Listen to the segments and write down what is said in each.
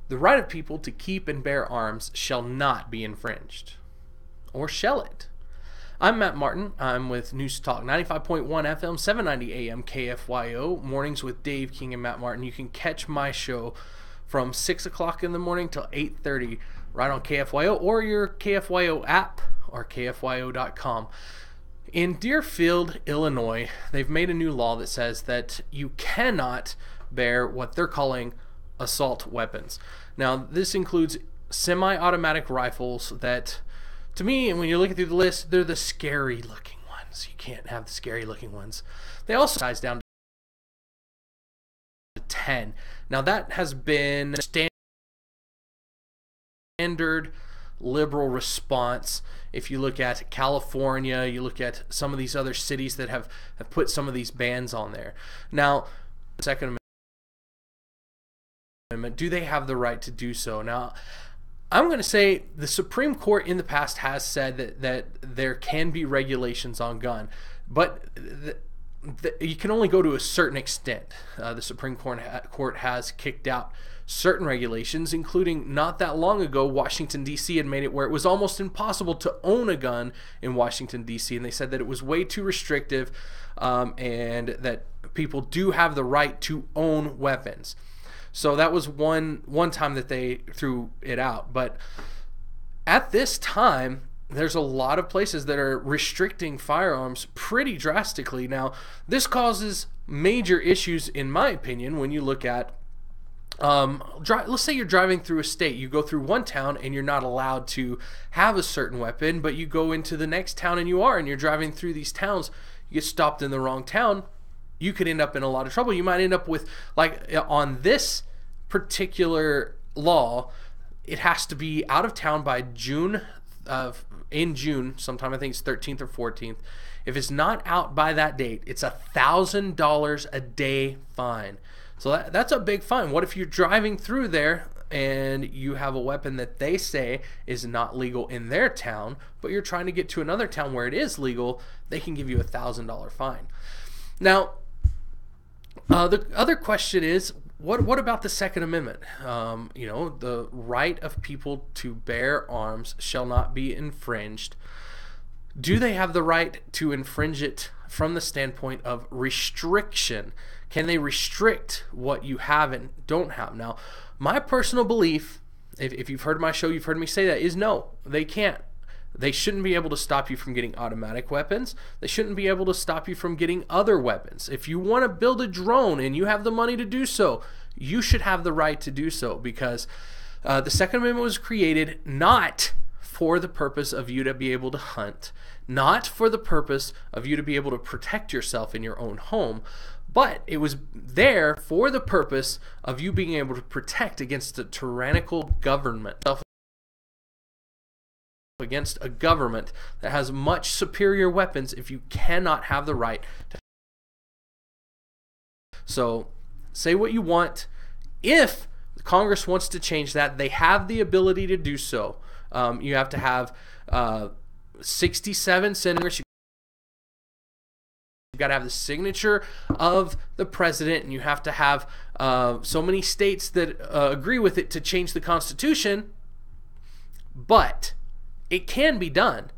The right of people to keep and bear arms shall not be infringed. Or shall it? I'm Matt Martin. I'm with News Talk 95.1 FM, 790 AM KFYO, mornings with Dave King and Matt Martin. You can catch my show from 6 o'clock in the morning till 8:30 right on KFYO or your KFYO app or KFYO.com. In Deerfield, Illinois, they've made a new law that says that you cannot bear what they're calling assault weapons. Now, this includes semi-automatic rifles that, to me, and when you're looking through the list, they're the scary-looking ones. You can't have the scary-looking ones. They also size down to 10. Now, that has been standard liberal response. If you look at California, you look at some of these other cities that have put some of these bans on there. Now, the Second Amendment, do they have the right to do so? Now, I'm going to say the Supreme Court in the past has said that there can be regulations on gun, but you can only go to a certain extent. The Supreme Court has kicked out certain regulations, including not that long ago, Washington, D.C. had made it where it was almost impossible to own a gun in Washington, D.C., and they said that it was way too restrictive and that people do have the right to own weapons. So that was one time that they threw it out. But at this time, there's a lot of places that are restricting firearms pretty drastically. Now, this causes major issues, in my opinion, when you look at let's say you're driving through a state. You go through one town and you're not allowed to have a certain weapon, but you go into the next town and you are, and you're driving through these towns. You get stopped in the wrong town, you could end up in a lot of trouble. You might end up with, like on this particular law, it has to be out of town by in June sometime. I think it's 13th or 14th. If it's not out by that date, it's $1,000 a day fine. So that's a big fine. What if you're driving through there and you have a weapon that they say is not legal in their town, but you're trying to get to another town where it is legal? They can give you $1,000 fine. Now, the other question is, what about the Second Amendment? The right of people to bear arms shall not be infringed. Do they have the right to infringe it from the standpoint of restriction? Can they restrict what you have and don't have? Now, my personal belief, if you've heard my show, you've heard me say that, is no, they can't. They shouldn't be able to stop you from getting automatic weapons. They shouldn't be able to stop you from getting other weapons. If you want to build a drone and you have the money to do so, you should have the right to do so, because the Second Amendment was created not for the purpose of you to be able to hunt, not for the purpose of you to be able to protect yourself in your own home, but it was there for the purpose of you being able to protect against a tyrannical government, against a government that has much superior weapons. If you cannot have the right to. So say what you want. If Congress wants to change that, they have the ability to do so. You have to have 67 senators. You've got to have the signature of the president, and you have to have so many states that agree with it to change the Constitution. But it can be done.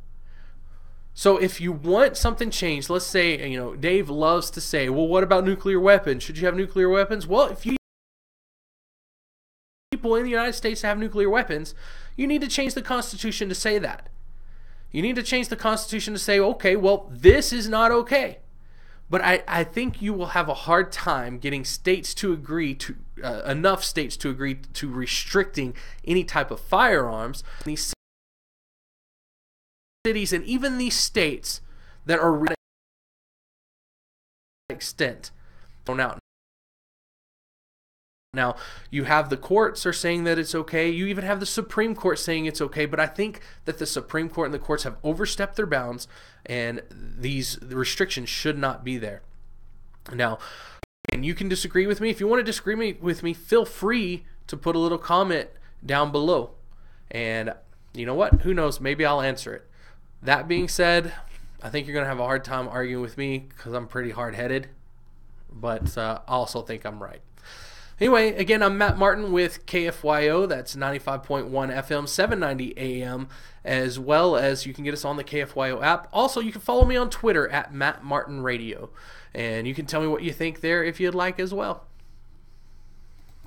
So if you want something changed, let's say, Dave loves to say, well, what about nuclear weapons? Should you have nuclear weapons? Well, if you people in the United States have nuclear weapons, you need to change the Constitution to say that. You need to change the Constitution to say, okay, well, this is not okay. But I think you will have a hard time getting states to agree to, enough states to agree to restricting any type of firearms. These cities and even these states that are to extent thrown out. Now, you have the courts are saying that it's okay. You even have the Supreme Court saying it's okay. But I think that the Supreme Court and the courts have overstepped their bounds, and the restrictions should not be there. Now, and you can disagree with me. If you want to disagree with me, feel free to put a little comment down below. And you know what? Who knows? Maybe I'll answer it. That being said, I think you're going to have a hard time arguing with me because I'm pretty hard-headed. But I also think I'm right. Anyway, again, I'm Matt Martin with KFYO. That's 95.1 FM, 790 AM, as well as you can get us on the KFYO app. Also, you can follow me on Twitter at Matt Martin Radio, and you can tell me what you think there if you'd like as well.